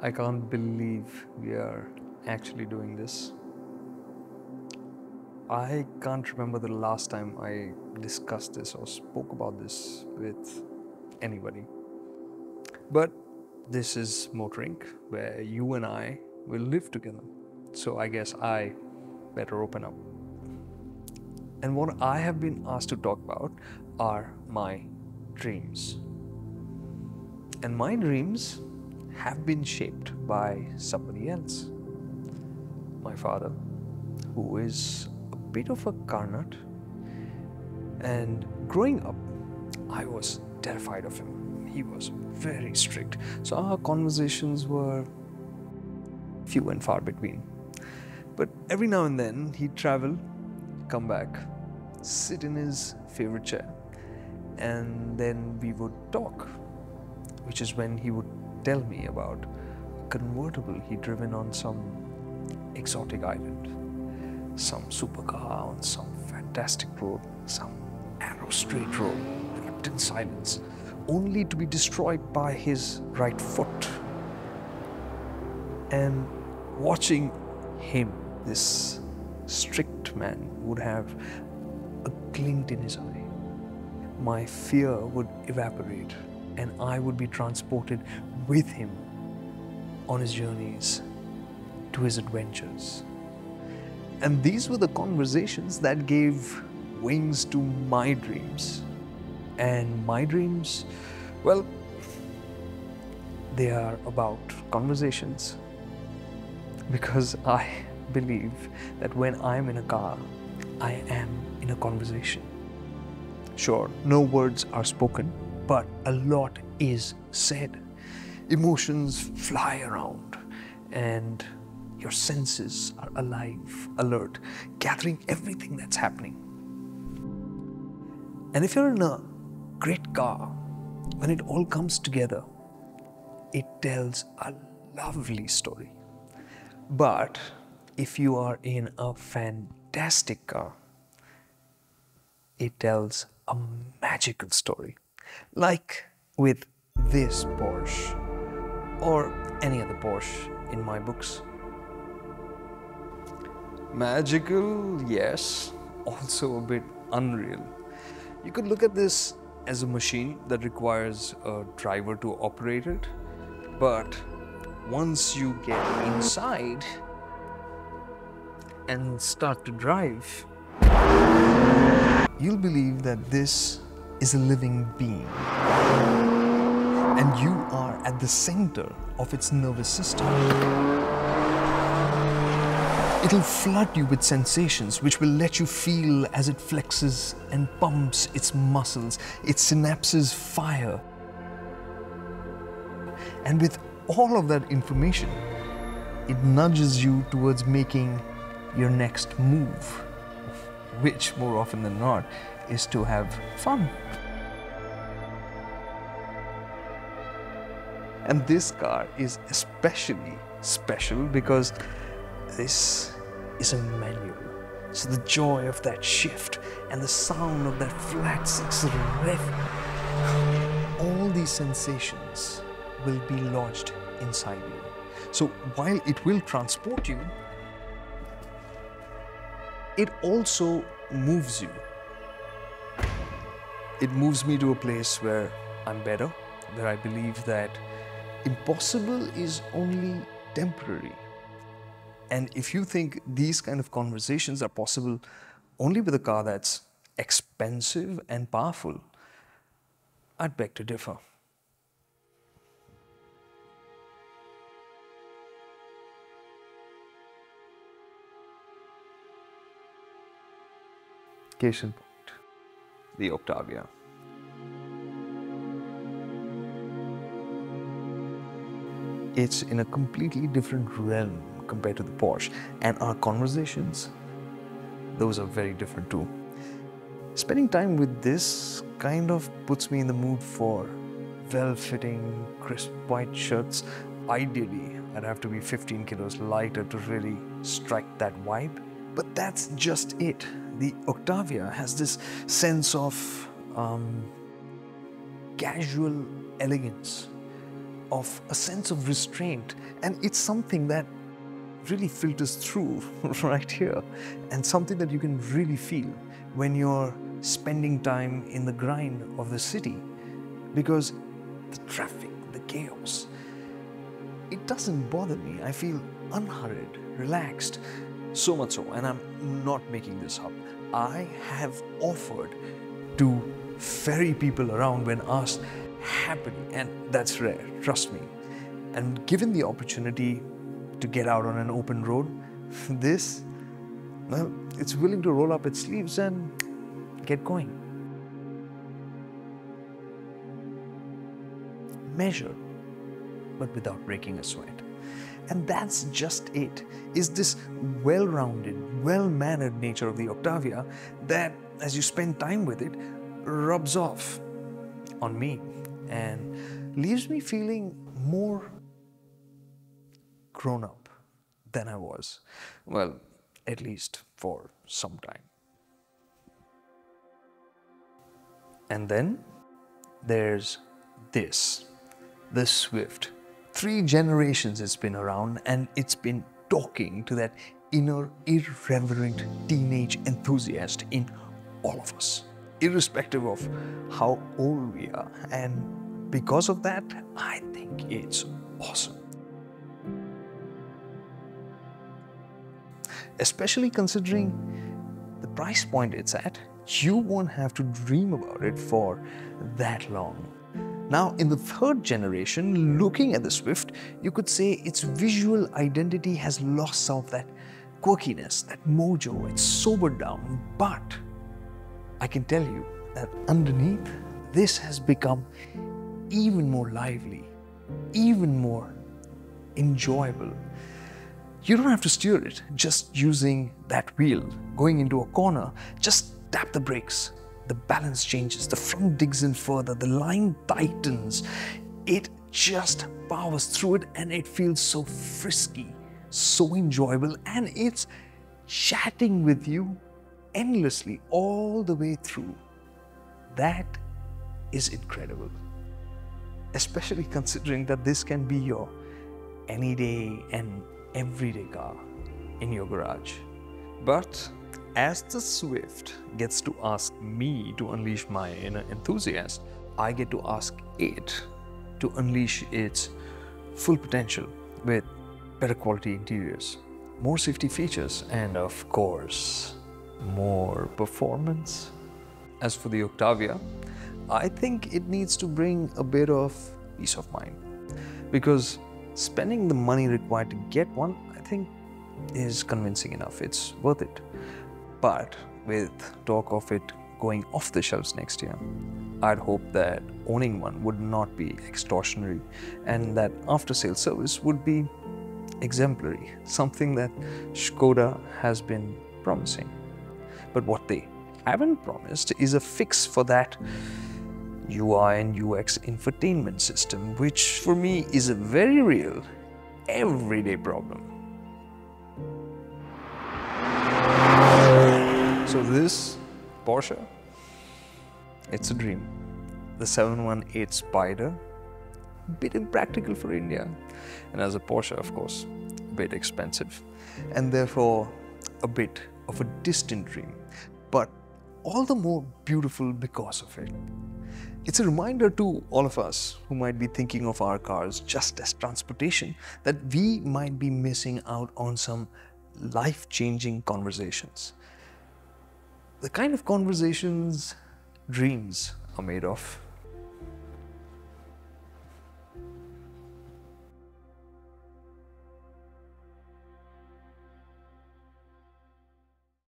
I can't believe we are actually doing this. I can't remember the last time I discussed this or spoke about this with anybody. But this is MotorInc, where you and I will live together. So I guess I better open up. And what I have been asked to talk about are my dreams. And my dreams have been shaped by somebody else. My father, who is a bit of a car nut. And growing up, I was terrified of him. He was very strict. So our conversations were few and far between. But every now and then, he'd travel, come back, sit in his favorite chair, and then we would talk, which is when he would tell me about a convertible he'd driven on some exotic island, some supercar on some fantastic road, some narrow straight road, wrapped in silence, only to be destroyed by his right foot. And watching him, this strict man, would have a glint in his eye. My fear would evaporate and I would be transported with him on his journeys, to his adventures. And these were the conversations that gave wings to my dreams. And my dreams, well, they are about conversations. Because I believe that when I'm in a car, I am in a conversation. Sure, no words are spoken, but a lot is said. Emotions fly around and your senses are alive, alert, gathering everything that's happening. And if you're in a great car, when it all comes together, it tells a lovely story. But if you are in a fantastic car, it tells a magical story. Like with this Porsche, or any other Porsche in my books. Magical, yes, also a bit unreal. You could look at this as a machine that requires a driver to operate it, but once you get inside and start to drive, you'll believe that this is a living being. And you are at the center of its nervous system. It'll flood you with sensations which will let you feel as it flexes and pumps its muscles, its synapses fire. And with all of that information, it nudges you towards making your next move, which more often than not is to have fun. And this car is especially special because this is a manual. So the joy of that shift and the sound of that flat six rev, all these sensations will be lodged inside you. So while it will transport you, it also moves you. It moves me to a place where I'm better, where I believe that impossible is only temporary. And if you think these kind of conversations are possible only with a car that's expensive and powerful, I'd beg to differ. Case in point, the Octavia. It's in a completely different realm compared to the Porsche, and our conversations, those are very different too. Spending time with this kind of puts me in the mood for well-fitting, crisp white shirts. Ideally, I'd have to be 15 kilos lighter to really strike that vibe. But that's just it. The Octavia has this sense of casual elegance of a sense of restraint, and it's something that really filters through right here, and something that you can really feel when you're spending time in the grind of the city, because the traffic, the chaos, it doesn't bother me. I feel unhurried, relaxed, so much so, and I'm not making this up. I have offered to ferry people around when asked happily, and that's rare, trust me. And given the opportunity to get out on an open road, this, well, it's willing to roll up its sleeves and get going. Measure, but without breaking a sweat. And that's just it, is this well-rounded, well-mannered nature of the Octavia that, as you spend time with it, rubs off on me and leaves me feeling more grown up than I was. Well, at least for some time. And then there's this, the Swift. 3 generations it's been around, and it's been talking to that inner, irreverent teenage enthusiast in all of us, irrespective of how old we are. And because of that, I think it's awesome. Especially considering the price point it's at, you won't have to dream about it for that long. Now, in the 3rd generation, looking at the Swift, you could say its visual identity has lost some of that quirkiness, that mojo. It's sobered down, but I can tell you that underneath, this has become even more lively, even more enjoyable. You don't have to steer it just using that wheel. Going into a corner, just tap the brakes. The balance changes, the front digs in further, the line tightens. It just powers through it, and it feels so frisky, so enjoyable, and it's chatting with you endlessly all the way through. That is incredible. Especially considering that this can be your any day and everyday car in your garage. But as the Swift gets to ask me to unleash my inner enthusiast, I get to ask it to unleash its full potential with better quality interiors, more safety features, and of course, more performance. As for the Octavia, I think it needs to bring a bit of peace of mind, because spending the money required to get one, I think, is convincing enough. It's worth it. But with talk of it going off the shelves next year, I'd hope that owning one would not be extortionary, and that after-sale service would be exemplary, something that Skoda has been promising. But what they haven't promised is a fix for that UI and UX infotainment system, which for me is a very real, everyday problem. So this Porsche, it's a dream. The 718 Spider, a bit impractical for India, and as a Porsche, of course, a bit expensive, and therefore a bit of a distant dream, but all the more beautiful because of it. It's a reminder to all of us who might be thinking of our cars just as transportation that we might be missing out on some life-changing conversations. The kind of conversations dreams are made of.